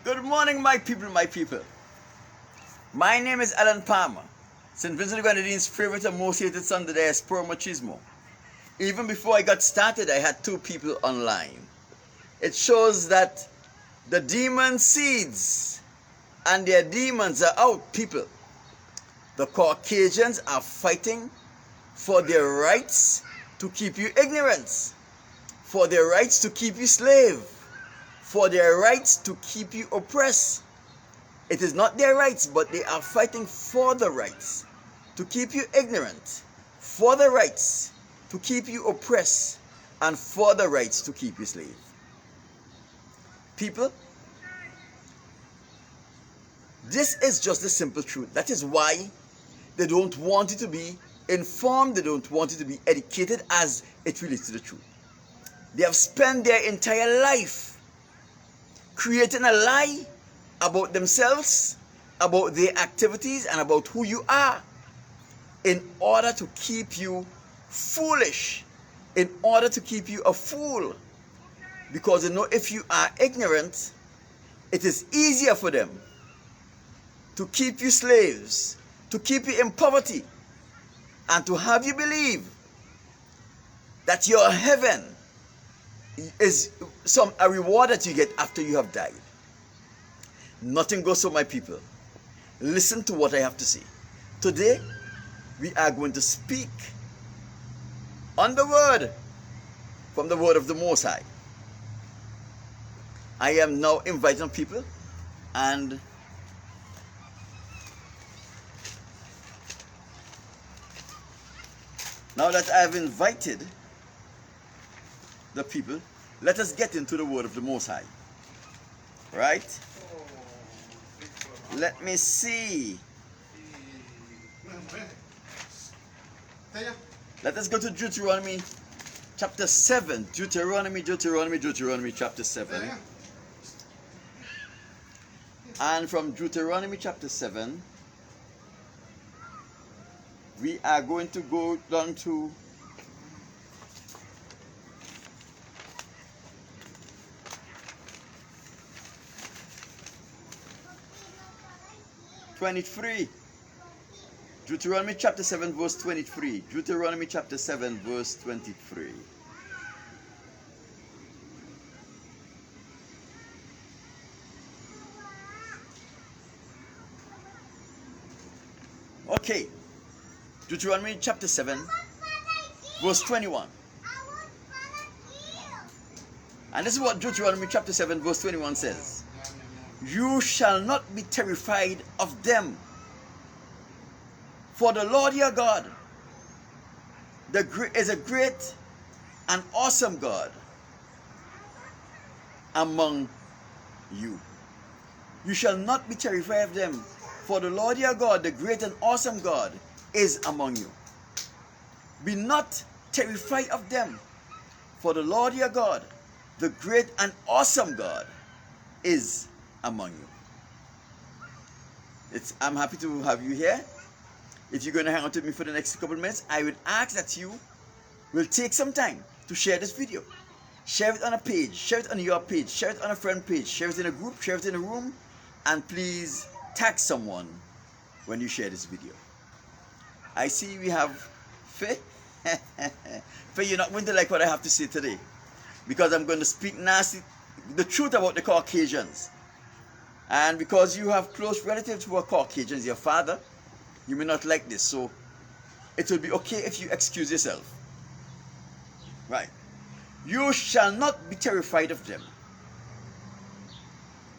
Good morning, my people, my people. My name is Alan Palmer, St. Vincent of Grenadines' favorite and most hated son, the diaspora machismo. Even before I got started, I had 2 people online. It shows that the demon seeds and their demons are out, people. The Caucasians are fighting for their rights to keep you ignorant, for their rights to keep you slave, for their rights to keep you oppressed. It is not their rights, but they are fighting for the rights to keep you ignorant, for the rights to keep you oppressed, and for the rights to keep you slave. People, this is just the simple truth. That is why they don't want you to be informed, they don't want you to be educated as it relates to the truth. They have spent their entire life creating a lie about themselves, about their activities, and about who you are in order to keep you foolish, in order to keep you a fool. Because they know if you are ignorant, it is easier for them to keep you slaves, to keep you in poverty, and to have you believe that your heaven is a reward that you get after you have died. Nothing goes so, my people. Listen to what I have to say. Today, we are going to speak on the word from the word of the Most High. I am now inviting people, and now that I have invited the people, let us get into the word of the Most High. Right? Let me see. Let us go to Deuteronomy chapter 7. Deuteronomy chapter 7. And from Deuteronomy chapter 7, we are going to go down to Deuteronomy chapter 7 verse 23. Deuteronomy chapter 7 verse 23. Okay. Deuteronomy chapter 7 verse 21. And this is what Deuteronomy chapter 7 verse 21 says. You shall not be terrified of them, for the Lord your God is a great and awesome God among you. You shall not be terrified of them, for the Lord your God, the great and awesome God, is among you. Be not terrified of them, for the Lord your God, the great and awesome God, is among you. I'm happy to have you here. If you're going to hang out with me for the next couple of minutes, I would ask that you will take some time to share this video. Share it on a page, share it on your page, share it on a friend page, share it in a group, share it in a room, and please tag someone when you share this video. I see we have Faye. Faye, you're not going to like what I have to say today, because I'm going to speak nasty, the truth about the Caucasians. And because you have close relatives who are Caucasians, your father, you may not like this. So it will be okay if you excuse yourself. Right. You shall not be terrified of them,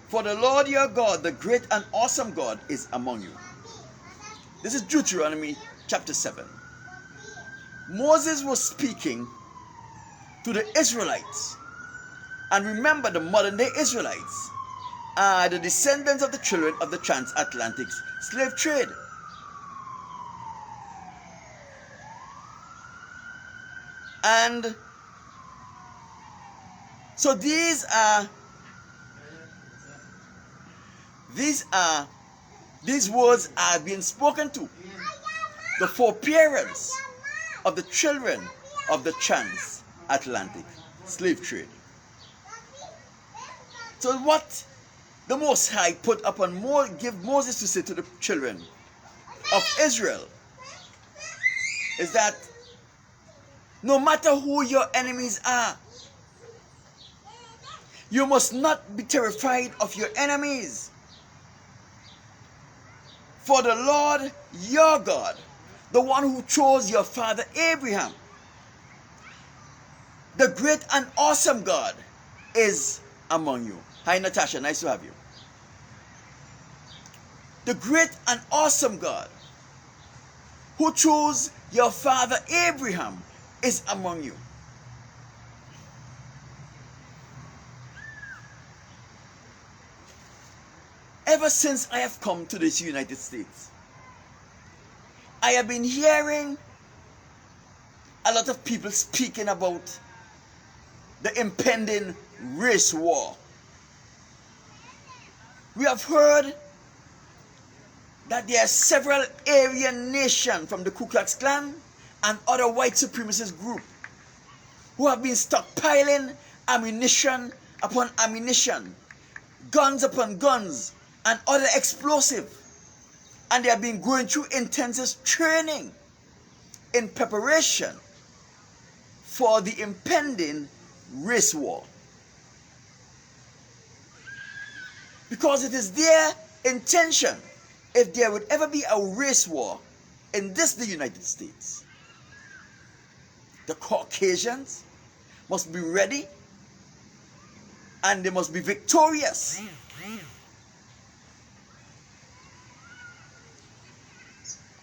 for the Lord your God, the great and awesome God, is among you. This is Deuteronomy chapter 7. Moses was speaking to the Israelites. And remember, the modern day Israelites are the descendants of the children of the transatlantic slave trade. And so these words are being spoken to the foreparents of the children of the transatlantic slave trade. So what the Most High put upon give Moses to say to the children of Israel is that no matter who your enemies are, you must not be terrified of your enemies. For the Lord your God, the one who chose your father Abraham, the great and awesome God, is among you. Hi Natasha, nice to have you. The great and awesome God who chose your father Abraham is among you. Ever since I have come to this United States, I have been hearing a lot of people speaking about the impending race war. We have heard that there are several Aryan nations from the Ku Klux Klan and other white supremacist groups who have been stockpiling ammunition upon ammunition, guns upon guns, and other explosives. And they have been going through intensive training in preparation for the impending race war. Because it is their intention, if there would ever be a race war in the United States, the Caucasians must be ready and they must be victorious.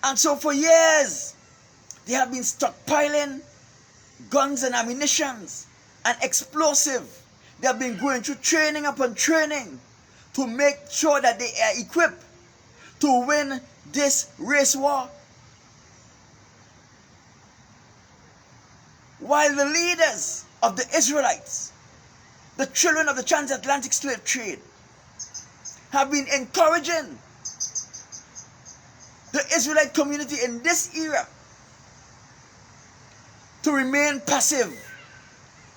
And so for years, they have been stockpiling guns and ammunitions and explosive. They have been going through training upon training to make sure that they are equipped to win this race war. While the leaders of the Israelites, the children of the transatlantic slave trade, have been encouraging the Israelite community in this era to remain passive,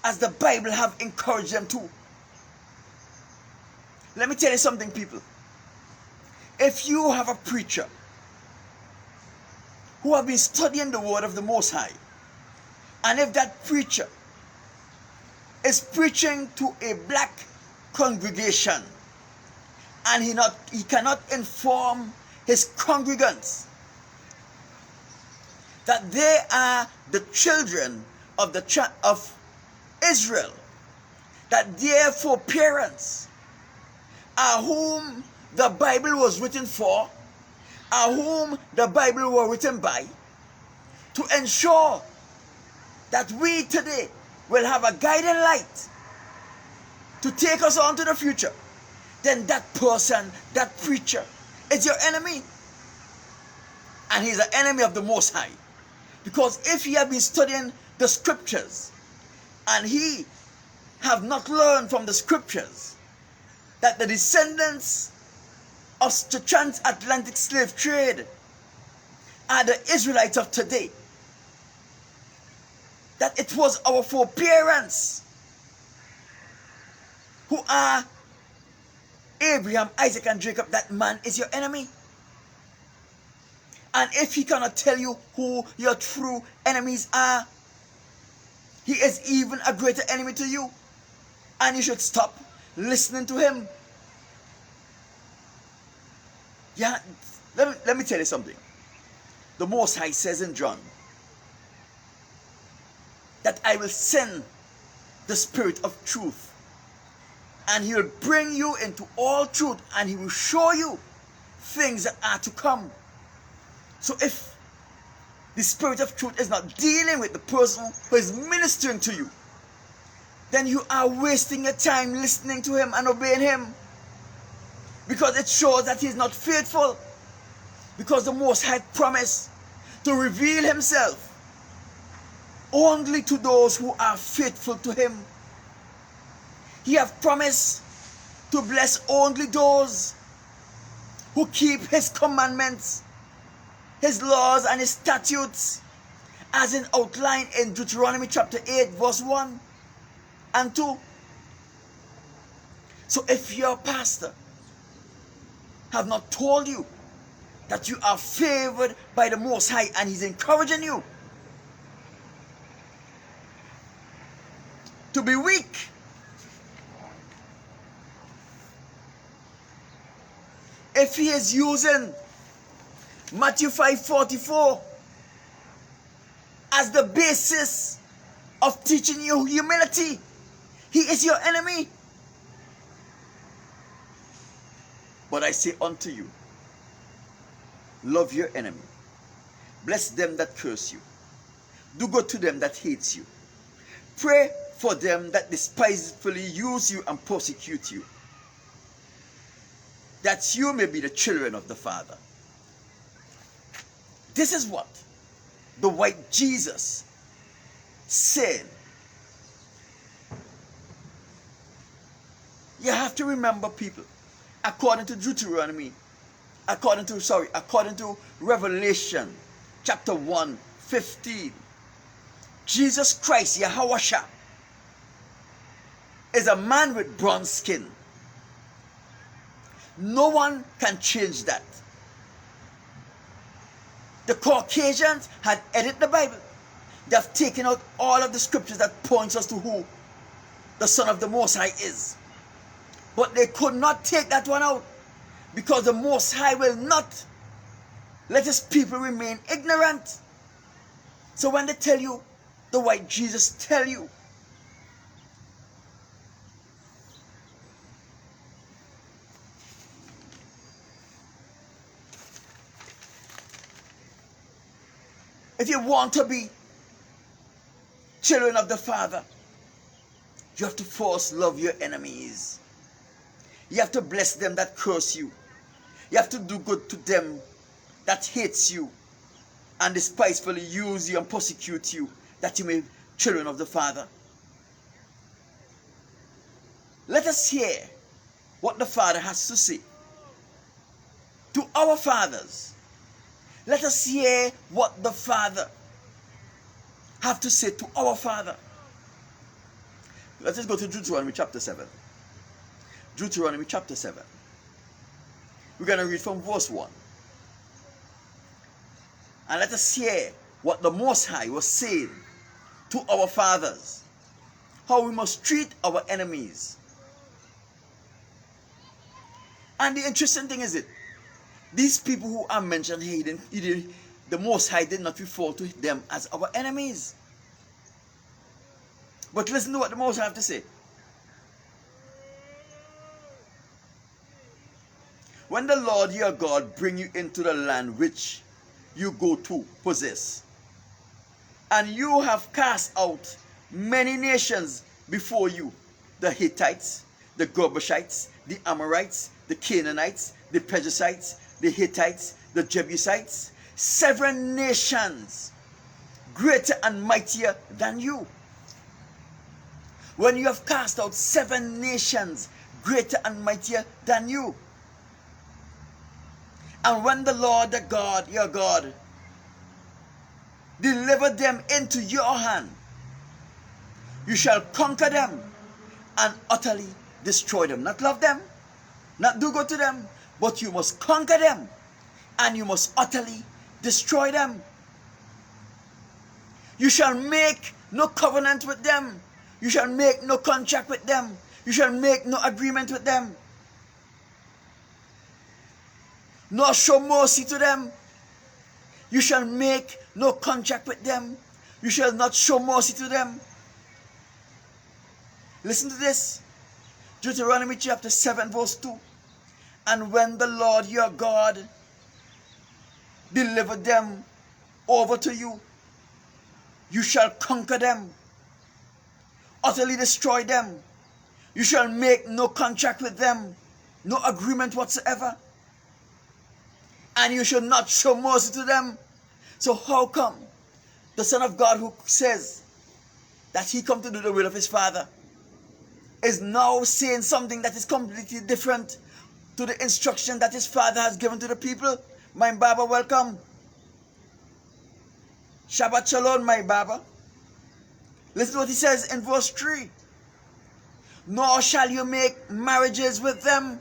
as the Bible have encouraged them to. Let me tell you something, people. If you have a preacher who have been studying the word of the Most High, and if that preacher is preaching to a black congregation and he cannot inform his congregants that they are the children of Israel, that their foreparents are whom the Bible was written for, are whom the Bible was written by, to ensure that we today will have a guiding light to take us on to the future, then that person, that preacher, is your enemy. And he's an enemy of the Most High. Because if he had been studying the scriptures and he have not learned from the scriptures that the descendants of the transatlantic slave trade are the Israelites of today, that it was our foreparents who are Abraham, Isaac, and Jacob, that man is your enemy. And if he cannot tell you who your true enemies are, he is even a greater enemy to you. And you should stop listening to him. Yeah, let me tell you something. The Most High says in John that I will send the Spirit of truth, and he will bring you into all truth, and he will show you things that are to come. So if the Spirit of truth is not dealing with the person who is ministering to you, then you are wasting your time listening to him and obeying him, because it shows that he is not faithful. Because the Most High promised to reveal himself only to those who are faithful to him. He has promised to bless only those who keep his commandments, his laws, and his statutes, as in outline in Deuteronomy chapter 8 verse 1 and 2. So if your pastor have not told you that you are favored by the Most High and He's encouraging you to be weak. If He is using Matthew 5:44 as the basis of teaching you humility, He is your enemy. But I say unto you, love your enemy. Bless them that curse you. Do good to them that hate you. Pray for them that despisefully use you and persecute you, that you may be the children of the Father. This is what the white Jesus said. You have to remember, people, according to Revelation chapter 1:15, Jesus Christ, Yahuwah, is a man with bronze skin. No one can change that. The Caucasians had edited the Bible. They have taken out all of the scriptures that points us to who the Son of the Most High is. But they could not take that one out, because the Most High will not let His people remain ignorant. So when they tell you, the white Jesus tell you, if you want to be children of the Father, you have to first love your enemies. You have to bless them that curse you. You have to do good to them that hates you and despisefully use you and persecute you, that you may be children of the Father. Let us hear what the Father has to say to our fathers. Let us hear what the Father have to say to our Father. Let us go to Deuteronomy chapter 7. Deuteronomy chapter 7. We're going to read from verse 1. And let us hear what the Most High was saying to our fathers, how we must treat our enemies. And the interesting thing is these people who are mentioned here, the Most High did not refer to them as our enemies. But listen to what the Most High have to say. When the Lord your God bring you into the land which you go to possess, and you have cast out many nations before you, the Hittites, the Girgashites, the Amorites, the Canaanites, the Perizzites, the Hittites, the Jebusites, 7 nations greater and mightier than you. When you have cast out 7 nations greater and mightier than you, and when the Lord the God, your God, deliver them into your hand, you shall conquer them and utterly destroy them. Not love them, not do good to them, but you must conquer them and you must utterly destroy them. You shall make no covenant with them. You shall make no contract with them. You shall make no agreement with them, nor show mercy to them. You shall make no contract with them. You shall not show mercy to them. Listen to this. Deuteronomy chapter 7 verse 2. And when the Lord your God deliver them over to you, you shall conquer them, utterly destroy them. You shall make no contract with them, no agreement whatsoever, and you shall not show mercy to them. So how come the Son of God, who says that He come to do the will of His Father, is now saying something that is completely different to the instruction that His Father has given to the people? My Baba, welcome. Shabbat Shalom, my Baba. Listen to what He says in verse 3. Nor shall you make marriages with them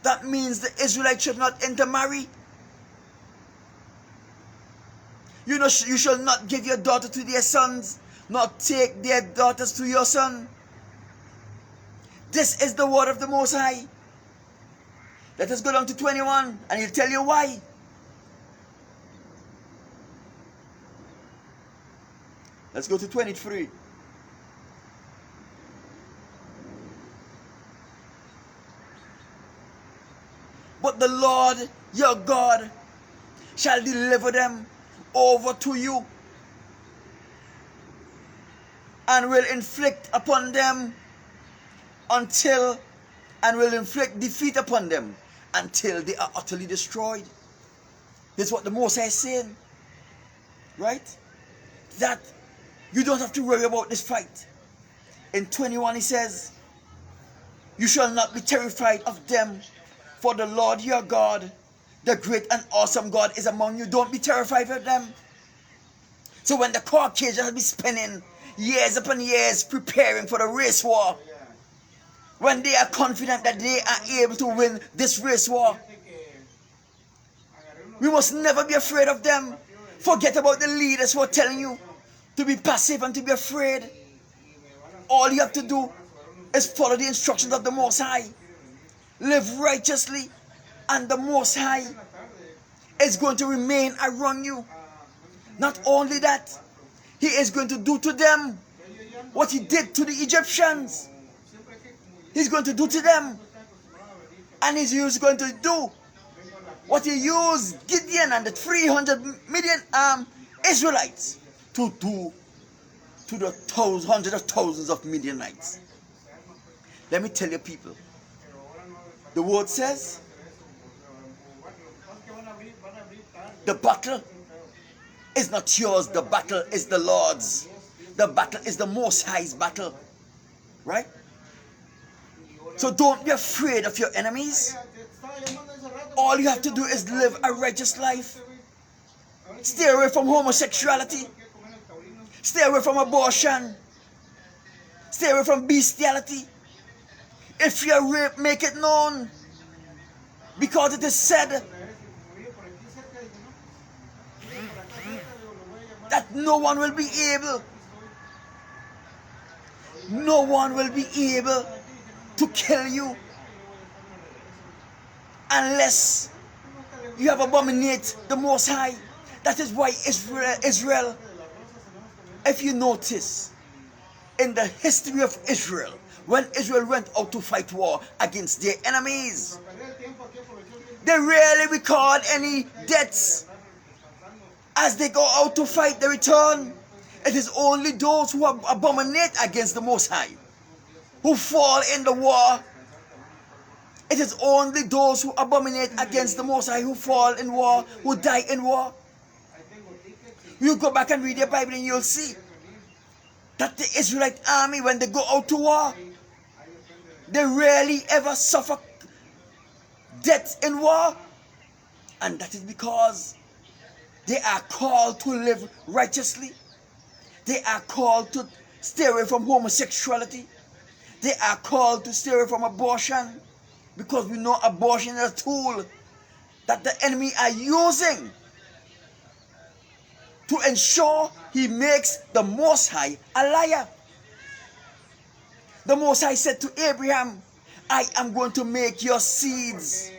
That means the Israelites should not intermarry. You shall not give your daughter to their sons, not take their daughters to your son. This is the word of the Most High. Let us go down to 21 and he'll tell you why. Let's go to 23. But the Lord your God shall deliver them over to you, and will inflict defeat upon them until they are utterly destroyed. This is what the Most High is saying. Right? That you don't have to worry about this fight. In 21 he says, you shall not be terrified of them, for the Lord your God, the great and awesome God, is among you. Don't be terrified of them. So when the Caucasians be spending years upon years preparing for the race war, when they are confident that they are able to win this race war, we must never be afraid of them. Forget about the leaders who are telling you to be passive and to be afraid. All you have to do is follow the instructions of the Most High. Live righteously, and the Most High is going to remain around you. Not only that, he is going to do to them what he did to the Egyptians. He's going to do to them. And he's going to do what he used Gideon and the 300 million Israelites to do to the hundreds of thousands of Midianites. Let me tell you, people, the word says the battle is not yours, the battle is the Lord's. The battle is the Most High's battle. Right? So don't be afraid of your enemies. All you have to do is live a righteous life. Stay away from homosexuality. Stay away from abortion. Stay away from bestiality. If you are raped, make it known. Because it is said that no one will be able to kill you unless you have abominated the Most High. That is why Israel, if you notice, in the history of Israel, when Israel went out to fight war against their enemies, they rarely record any deaths. As they go out to fight, they return. It is only those who abominate against the Most High who fall in the war. It is only those who abominate against the Most High who fall in war, who die in war. You go back and read your Bible and you'll see that the Israelite army, when they go out to war, they rarely ever suffer death in war. And that is because they are called to live righteously. They are called to stay away from homosexuality. They are called to stay away from abortion, because we know abortion is a tool that the enemy are using to ensure he makes the Most High a liar. The Most High said to Abraham, I am going to make your seeds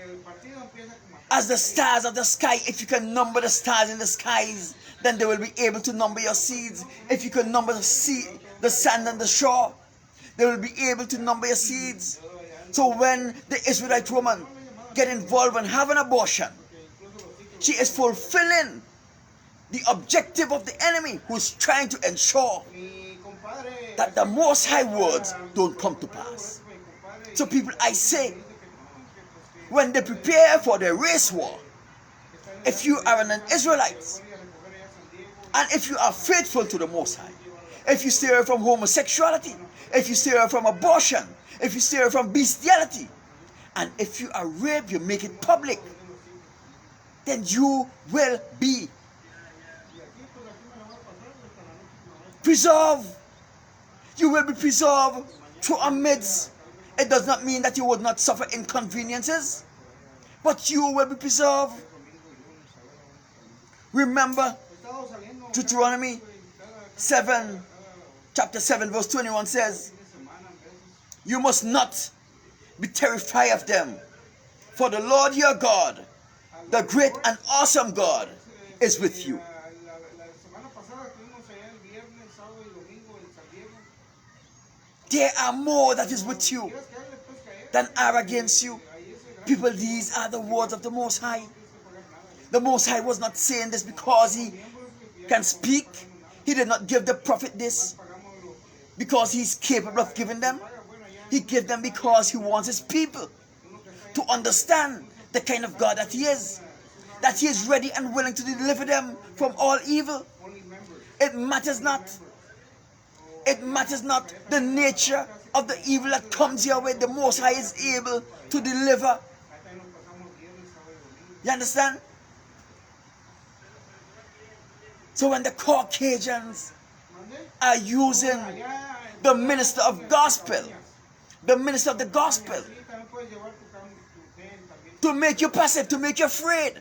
as the stars of the sky. If you can number the stars in the skies, then they will be able to number your seeds. If you can number the sand on the shore, they will be able to number your seeds. So when the Israelite woman get involved and have an abortion, she is fulfilling the objective of the enemy, who is trying to ensure that the Most High words don't come to pass. So people, I say, when they prepare for the race war, if you are an Israelite, and if you are faithful to the Most High, if you stay away from homosexuality, if you stay away from abortion, if you stay away from bestiality, and if you are raped, you make it public, then you will be preserved. You will be preserved through amidst. It does not mean that you would not suffer inconveniences. but you will be preserved. Remember, Deuteronomy 7, chapter 7, verse 21 says, you must not be terrified of them, for the Lord your God, the great and awesome God, is with you. There are more that is with you than are against you. People, these are the words of the Most High. The Most High was not saying this because he can speak. He did not give the prophet this because he's capable of giving them. He gave them because he wants his people to understand the kind of God that he is. That he is ready and willing to deliver them from all evil. It matters not. It matters not the nature of the evil that comes your way. The Most High is able to deliver. You understand? So when the Caucasians are using the minister of gospel, the minister of the gospel, to make you passive, to make you afraid,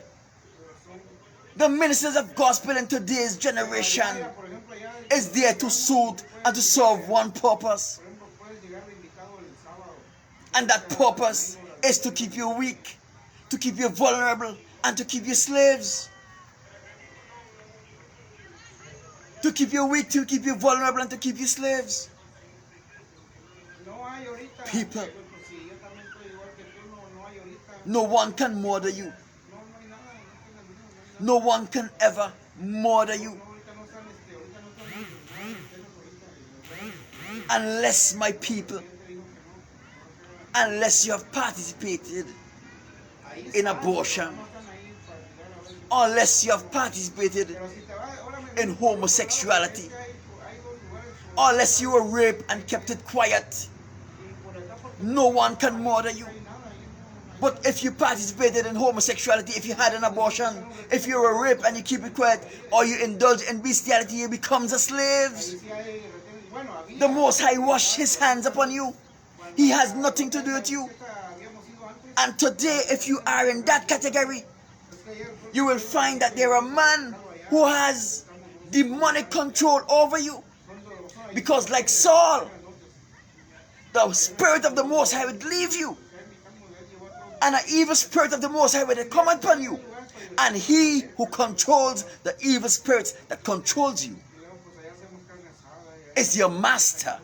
the ministers of gospel in today's generation is there to suit and to serve one purpose. And that purpose is to keep you weak, to keep you vulnerable, and to keep you slaves. To keep you weak, to keep you vulnerable, and to keep you slaves. People, no one can murder you. No one can ever murder you. Unless, my people, unless you have participated in abortion, unless you have participated in homosexuality, unless you were raped and kept it quiet, no one can murder you. But if you participated in homosexuality, if you had an abortion, if you were raped and you keep it quiet, or you indulge in bestiality, you become a slave. The Most High washed his hands upon you. He has nothing to do with you. And today, if you are in that category, you will find that there are men who has demonic control over you. Because like Saul, the spirit of the Most High would leave you, and an evil spirit of the Most High would come upon you. And he who controls the evil spirits that controls you is your master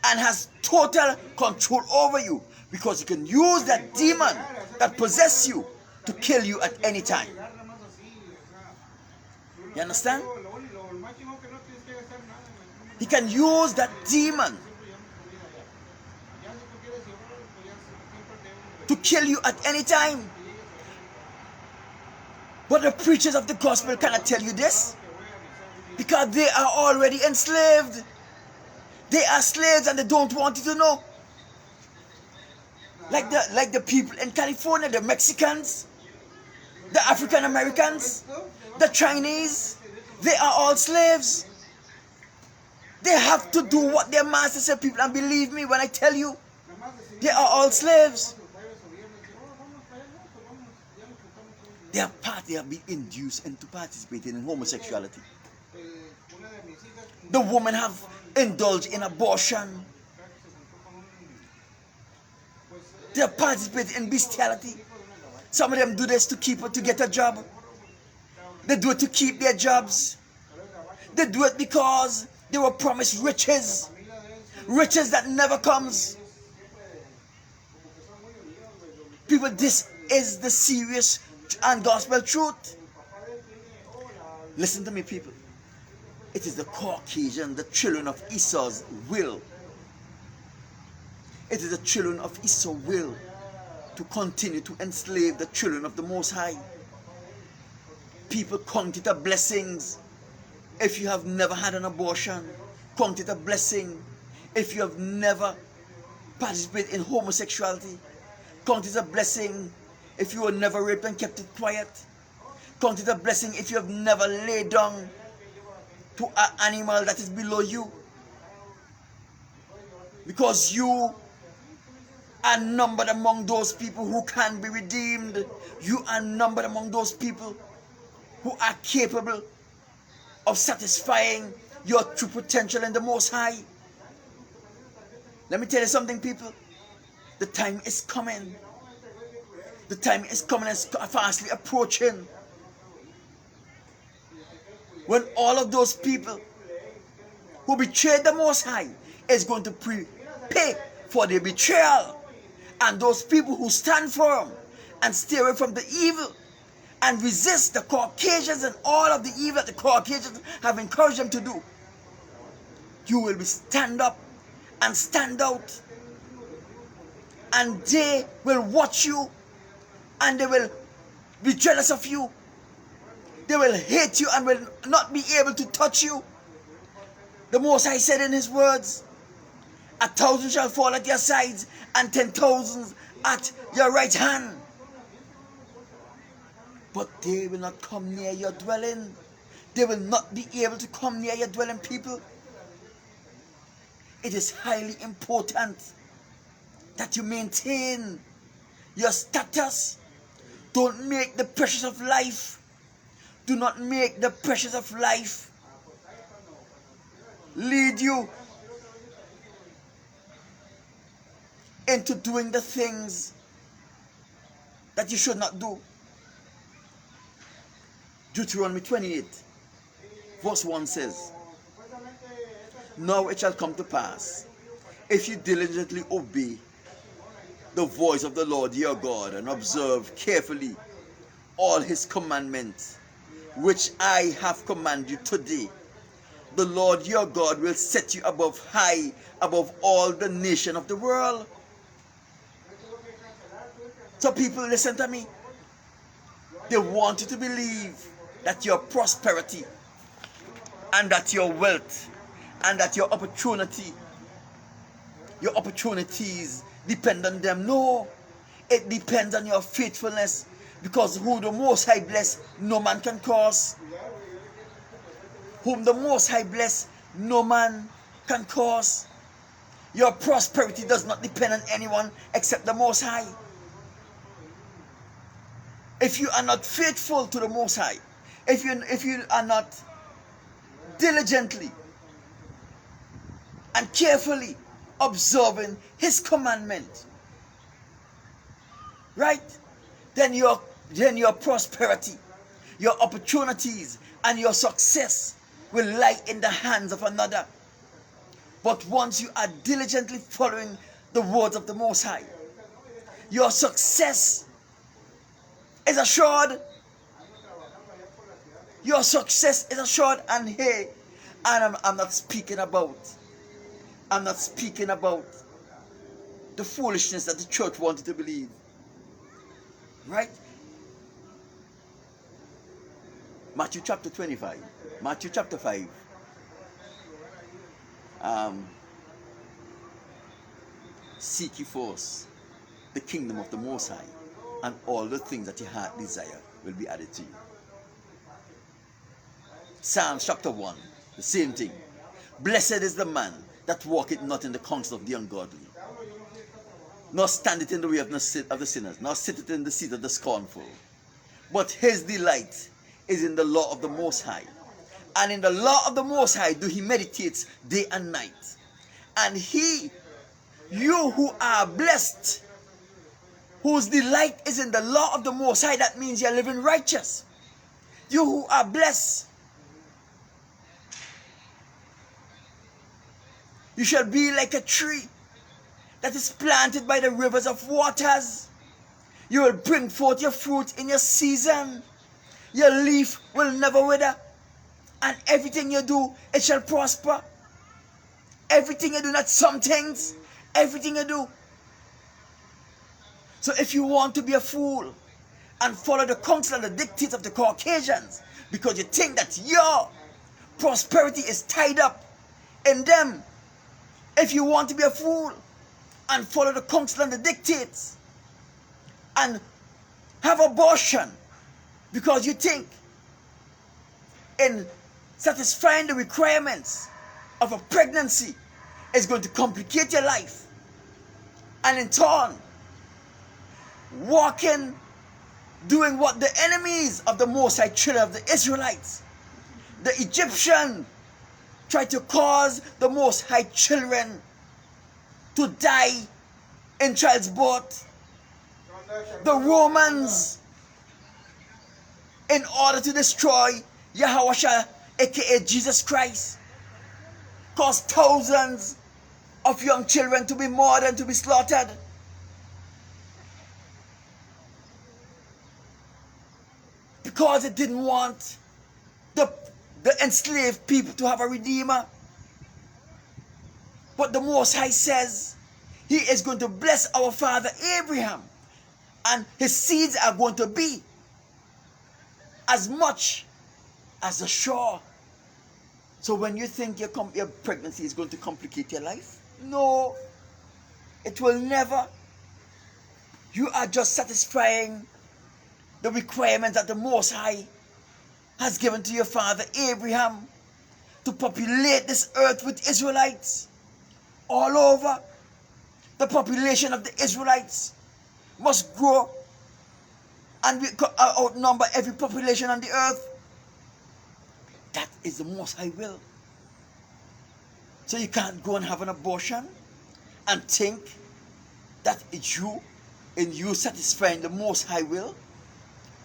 and has total control over you, because he can use that demon that possesses you to kill you at any time. You understand? He can use that demon to kill you at any time. But the preachers of the gospel cannot tell you this, because they are already enslaved. They are slaves and they don't want you to know. Like the people in California, the Mexicans, the African Americans, the Chinese, they are all slaves. They have to do what their master said, people, and believe me when I tell you, they are all slaves. They have been induced into participating in homosexuality. The women have indulged in abortion. They have participated in bestiality. Some of them do this to get a job. They do it to keep their jobs. They do it because they were promised riches. Riches that never comes. People, this is the serious and gospel truth. Listen to me, people. It is the Caucasian, the children of Esau's will. It is the children of Esau's will to continue to enslave the children of the Most High. People, count it a blessing if you have never had an abortion. Count it a blessing if you have never participated in homosexuality. Count it a blessing if you were never raped and kept it quiet. Count it a blessing if you have never laid down to an animal that is below you. Because you are numbered among those people who can be redeemed. You are numbered among those people who are capable of satisfying your true potential in the Most High. Let me tell you something, people. The time is coming. The time is coming and fastly approaching when all of those people who betrayed the Most High is going to pay for their betrayal. And those people who stand firm and stay away from the evil and resist the Caucasians and all of the evil that the Caucasians have encouraged them to do, you will be stand up and stand out, and they will watch you and they will be jealous of you. They will hate you and will not be able to touch you. The Most High said in his words, 1,000 shall fall at your sides and 10,000 at your right hand, but they will not come near your dwelling. They will not be able to come near your dwelling, people. It is highly important that you maintain your status. Don't make the pressures of life. Do not make the pressures of life lead you into doing the things that you should not do. Deuteronomy 28 verse 1 says, now it shall come to pass, if you diligently obey the voice of the Lord your God and observe carefully all his commandments, which I have commanded you today, the Lord your God will set you high above all the nation of the world. So people, listen to me. They want you to believe that your prosperity and that your wealth and that your opportunities depend on them. No, it depends on your faithfulness, because who the Most High bless, no man can curse. Whom the Most High bless, no man can curse. Your prosperity does not depend on anyone except the Most High. If you are not faithful to the Most High, if you are not diligently and carefully observing his commandment, right, then your prosperity, your opportunities, and your success will lie in the hands of another. But once you are diligently following the words of the Most High, your success is assured. Your success is assured. And hey, and I'm not speaking about the foolishness that the church wanted to believe. Right? Matthew chapter 25. Matthew chapter 5. Seek ye first the kingdom of the Most High, and all the things that your heart desire will be added to you. Psalms chapter 1, the same thing. Blessed is the man that walketh not in the counsel of the ungodly, nor standeth in the way of the sinners, nor sitteth in the seat of the scornful. But his delight is in the law of the Most High, and in the law of the Most High do he meditate day and night. And you who are blessed, whose delight is in the law of the Most High, that means you're living righteous. You who are blessed, you shall be like a tree that is planted by the rivers of waters. You will bring forth your fruit in your season. Your leaf will never wither. And everything you do, it shall prosper. Everything you do, not some things. Everything you do. So if you want to be a fool and follow the counsel and the dictates of the Caucasians, because you think that your prosperity is tied up in them, if you want to be a fool and follow the counsel and the dictates and have abortion because you think in satisfying the requirements of a pregnancy is going to complicate your life, and in turn walking, doing what the enemies of the Most High children of the Israelites, the Egyptian, tried to cause the Most High children to die in child's birth. The Romans, in order to destroy Yahuwah, aka Jesus Christ, caused thousands of young children to be murdered and to be slaughtered. Because it didn't want the enslaved people to have a redeemer. But the Most High says he is going to bless our father Abraham, and his seeds are going to be as much as the shore. So when you think your pregnancy is going to complicate your life, no, it will never. You are just satisfying the requirements that the Most High has given to your father Abraham to populate this earth with Israelites all over. The population of the Israelites must grow and we outnumber every population on the earth. That is the Most High will. So you can't go and have an abortion and think that in you satisfying the Most High will,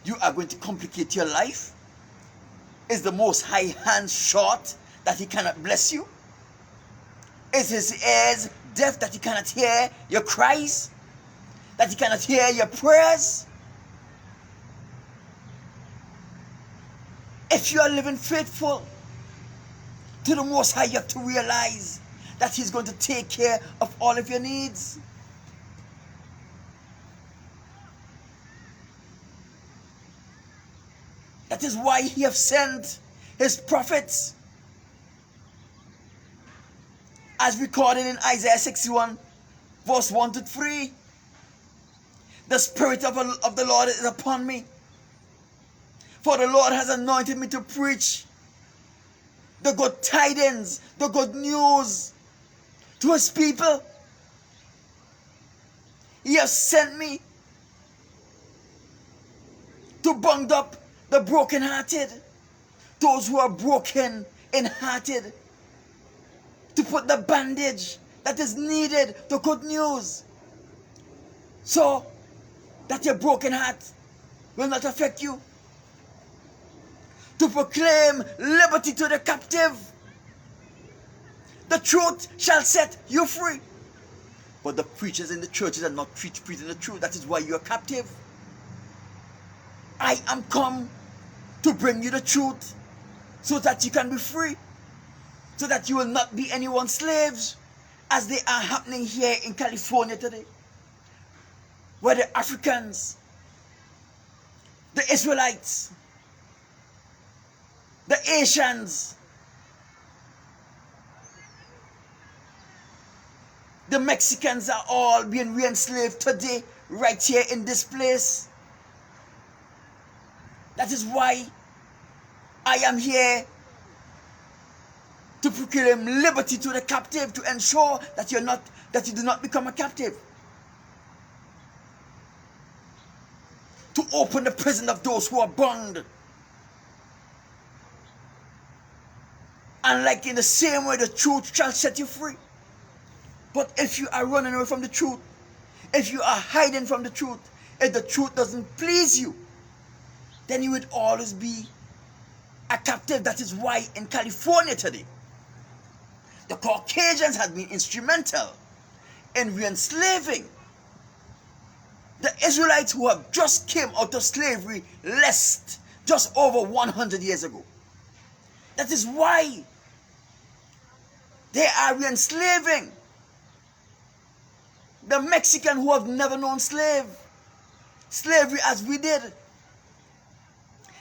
you are going to complicate your life. Is the Most High hand short that he cannot bless you? Is his ears deaf that he cannot hear your cries? That he cannot hear your prayers? If you are living faithful to the Most High, you have to realize that he's going to take care of all of your needs. That is why he has sent his prophets, as recorded in Isaiah 61, verse 1 to 3. The Spirit of the Lord is upon me, for the Lord has anointed me to preach the good tidings, the good news to his people. He has sent me to bind up the brokenhearted, those who are broken in hearted, to put the bandage that is needed, the good news, so that your broken heart will not affect you. To proclaim liberty to the captive. The truth shall set you free. But the preachers in the churches are not preaching the truth. That is why you are captive. I am come to bring you the truth so that you can be free. So that you will not be anyone's slaves, as they are happening here in California today, where the Africans, the Israelites, the Asians, the Mexicans are all being re-enslaved today, right here in this place. That is why I am here to proclaim liberty to the captive, to ensure that you do not become a captive. To open the prison of those who are bound. And like in the same way, the truth shall set you free. But if you are running away from the truth, if you are hiding from the truth, if the truth doesn't please you, then you would always be a captive. That is why in California today, the Caucasians have been instrumental in re-enslaving the Israelites who have just came out of slavery just over 100 years ago. That is why they are re-enslaving the Mexican who have never known slavery as we did.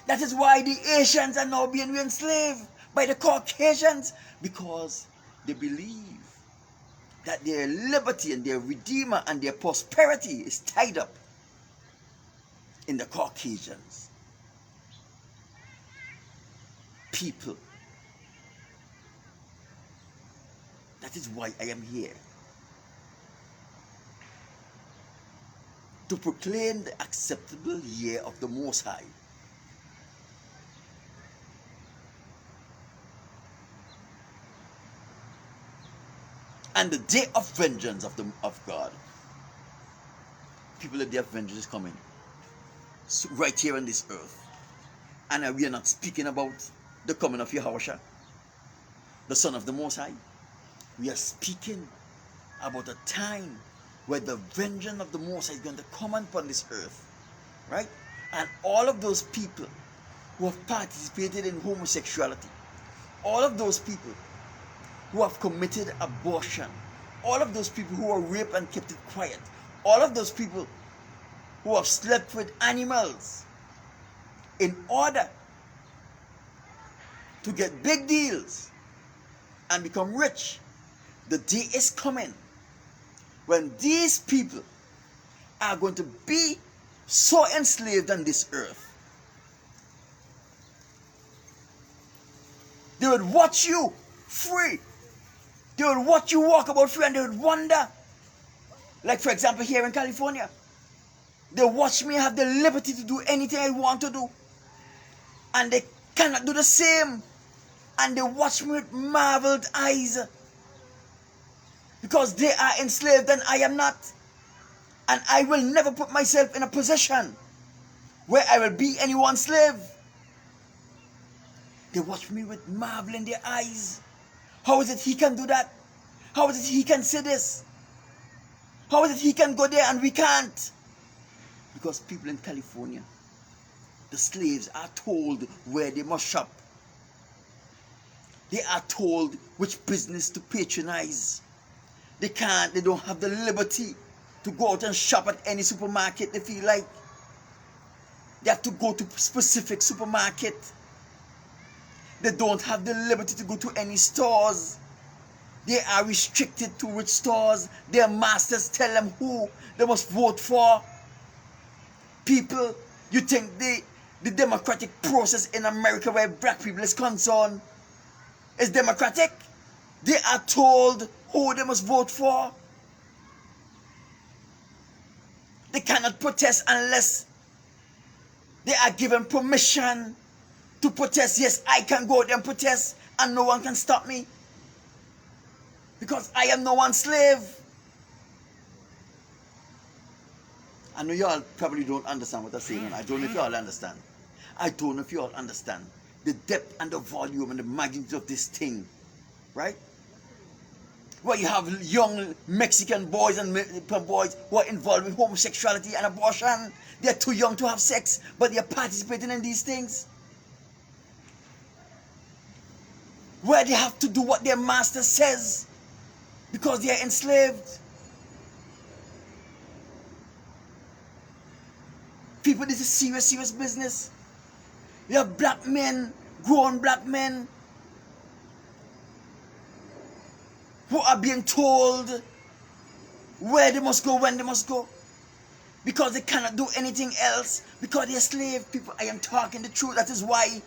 That is why the Asians are now being re-enslaved by the Caucasians, because they believe that their liberty and their redeemer and their prosperity is tied up in the Caucasians. People. That is why I am here. to proclaim the acceptable year of the Most High. And the day of vengeance of God. People, the day of vengeance is coming. So right here on this earth. And we are not speaking about the coming of Yahuwah, the Son of the Most High. We are speaking about a time where the vengeance of the Most High is going to come upon this earth. Right? And all of those people who have participated in homosexuality, all of those people who have committed abortion, all of those people who are raped and kept it quiet, all of those people who have slept with animals in order to get big deals and become rich. The day is coming when these people are going to be so enslaved on this earth. They would watch you free. They would watch you walk about free and they would wonder. Like for example here in California. They watch me have the liberty to do anything I want to do. And they cannot do the same. And they watch me with marveled eyes. Because they are enslaved and I am not. And I will never put myself in a position where I will be anyone's slave. They watch me with marvel in their eyes. How is it he can do that? How is it he can say this? How is it he can go there and we can't? Because people in California, the slaves are told where they must shop. They are told which business to patronize. They don't have the liberty to go out and shop at any supermarket they feel like. They have to go to specific supermarket. They don't have the liberty to go to any stores. They are restricted to which stores their masters tell them who they must vote for. People, you think the democratic process in America where black people is concerned is democratic? They are told who they must vote for. They cannot protest unless they are given permission to protest. Yes, I can go there and protest and no one can stop me. Because I am no one's slave. I know y'all probably don't understand what I'm saying. And I don't know if y'all understand. I don't know if y'all understand the depth and the volume and the magnitude of this thing. Right? Where you have young Mexican boys and boys who are involved with homosexuality and abortion. They're too young to have sex, but they're participating in these things. Where they have to do what their master says because they are enslaved. People, this is serious, serious business. We have black men, grown black men, who are being told where they must go, when they must go. Because they cannot do anything else. Because they're slave people. I am talking the truth. That is why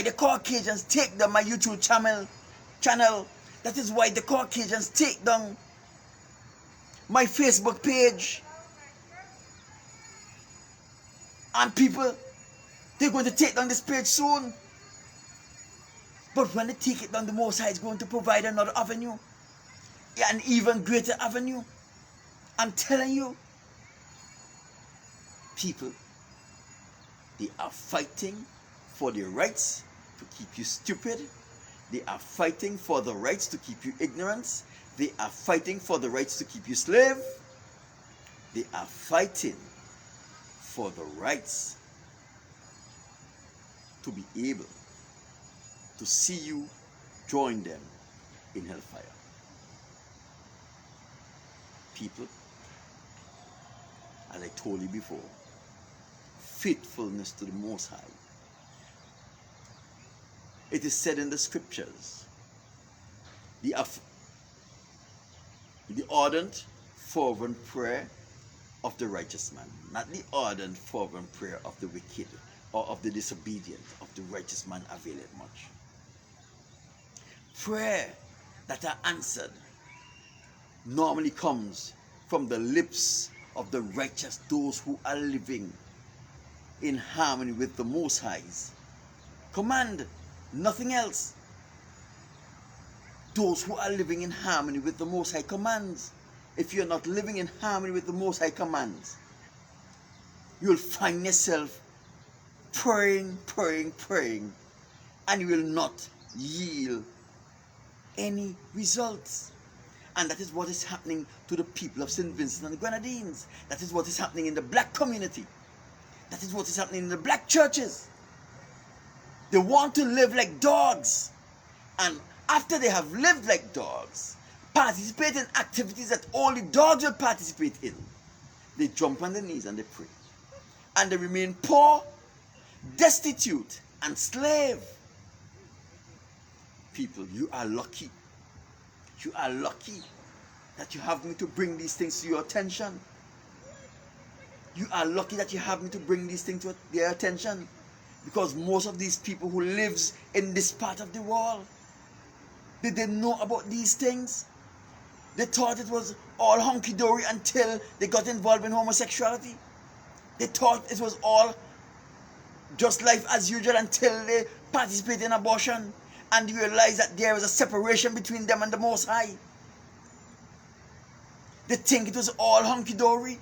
the Caucasians take down my YouTube channel. That is why the Caucasians take down my Facebook page. And people, they're going to take down this page soon. But when they take it down, the Most High is going to provide another avenue. An even greater avenue. I'm telling you. People, they are fighting for their rights to keep you stupid. They are fighting for the rights to keep you ignorant. They are fighting for the rights to keep you slave. They are fighting for the rights to be able to see you join them in hellfire. People, as I told you before, faithfulness to the Most High. It is said in the scriptures, the ardent, fervent prayer of the righteous man, not the ardent, fervent prayer of the wicked or of the disobedient, of the righteous man availeth much. Prayer that are answered normally comes from the lips of the righteous, those who are living in harmony with the Most High's command, nothing else. Those who are living in harmony with the Most High commands. If you're not living in harmony with the Most High commands, you'll find yourself praying, and you will not yield any results. And that is what is happening to the people of St. Vincent and the Grenadines. That is what is happening in the black community. That is what is happening in the black churches. They want to live like dogs. And after they have lived like dogs, participate in activities that only dogs will participate in, they jump on their knees and they pray. And they remain poor, destitute, and slave. People, you are lucky. You are lucky that you have me to bring these things to your attention. You are lucky that you have me to bring these things to their attention. Because most of these people who lives in this part of the world, they didn't know about these things. They thought it was all hunky-dory until they got involved in homosexuality. They thought it was all just life as usual until they participated in abortion and realized that there was a separation between them and the Most High. They think it was all hunky-dory.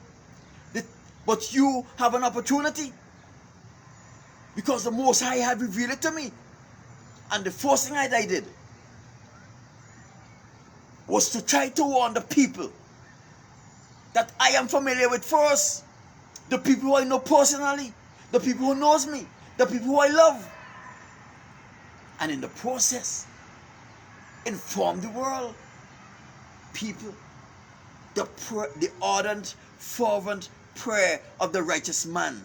But you have an opportunity, because the Most High had revealed it to me. And the first thing I did was to try to warn the people that I am familiar with first. The people who I know personally, the people who knows me, the people who I love. And in the process, inform the world. People, the ardent, fervent prayer of the righteous man.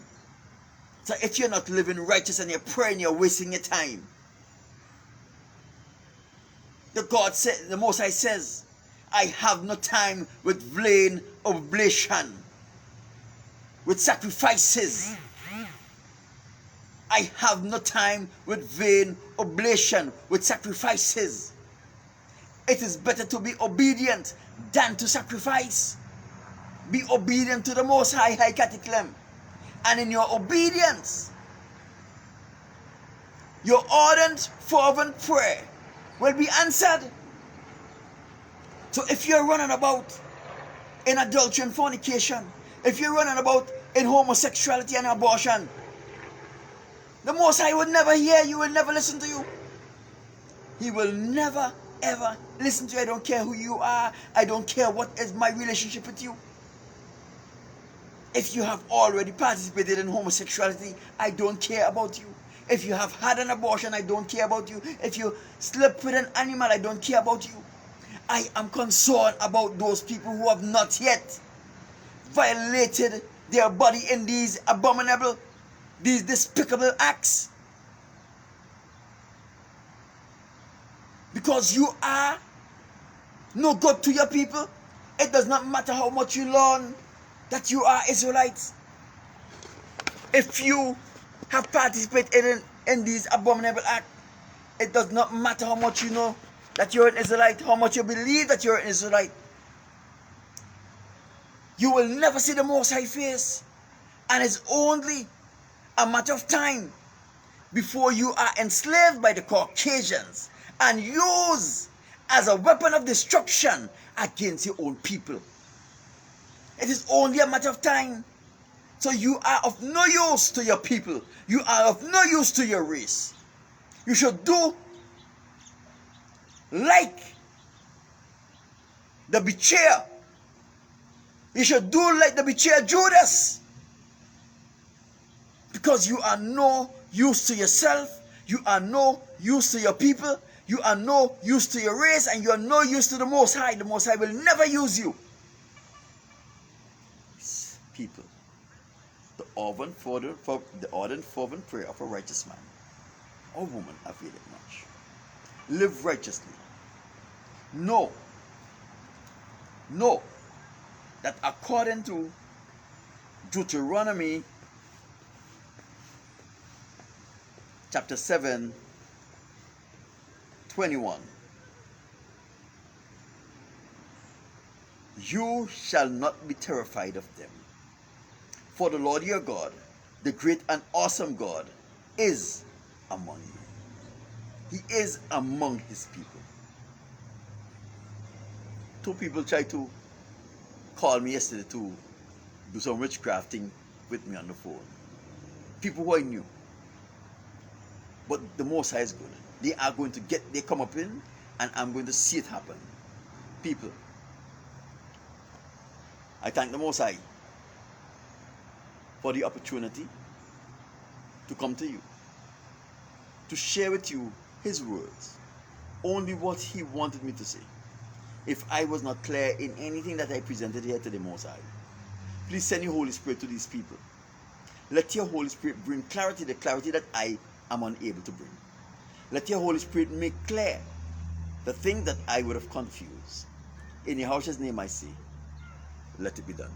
So if you're not living righteous and you're praying, you're wasting your time. The Most High says, I have no time with vain oblation, with sacrifices. I have no time with vain oblation, with sacrifices. It is better to be obedient than to sacrifice. Be obedient to the Most High, High Cataclysm. And in your obedience, your ardent, fervent prayer will be answered. So if you're running about in adultery and fornication, if you're running about in homosexuality and abortion, the Most High will never hear you, will never listen to you. He will never, ever listen to you. I don't care who you are. I don't care what is my relationship with you. If you have already participated in homosexuality, I don't care about you. If you have had an abortion, I don't care about you. If you slept with an animal, I don't care about you. I am concerned about those people who have not yet violated their body in these abominable, these despicable acts. Because you are no good to your people. It does not matter how much you learn that you are Israelites. If you have participated in these abominable acts, it does not matter how much you know that you're an Israelite, how much you believe that you're an Israelite. You will never see the Most High face. And it's only a matter of time before you are enslaved by the Caucasians and used as a weapon of destruction against your own people. It is only a matter of time. So you are of no use to your people. You are of no use to your race. You should do like the betrayer. You should do like the betrayer Judas. Because you are no use to yourself. You are no use to your people. You are no use to your race. And you are no use to the Most High. The Most High will never use you. People. The ardent fervent prayer of a righteous man or woman availeth much. Live righteously. Know that according to Deuteronomy chapter 7, 21, you shall not be terrified of them. For the Lord your God, the great and awesome God, is among you. He is among his people. Two people tried to call me yesterday to do some witchcrafting with me on the phone. People who I knew. But the Most High is good. They come up in, and I'm going to see it happen. People, I thank the Most High for the opportunity to come to you, to share with you his words, only what he wanted me to say. If I was not clear in anything that I presented here to the Most High, please send your Holy Spirit to these people. Let your Holy Spirit bring clarity, the clarity that I am unable to bring. Let your Holy Spirit make clear the thing that I would have confused. In Yahushua's name I say, let it be done.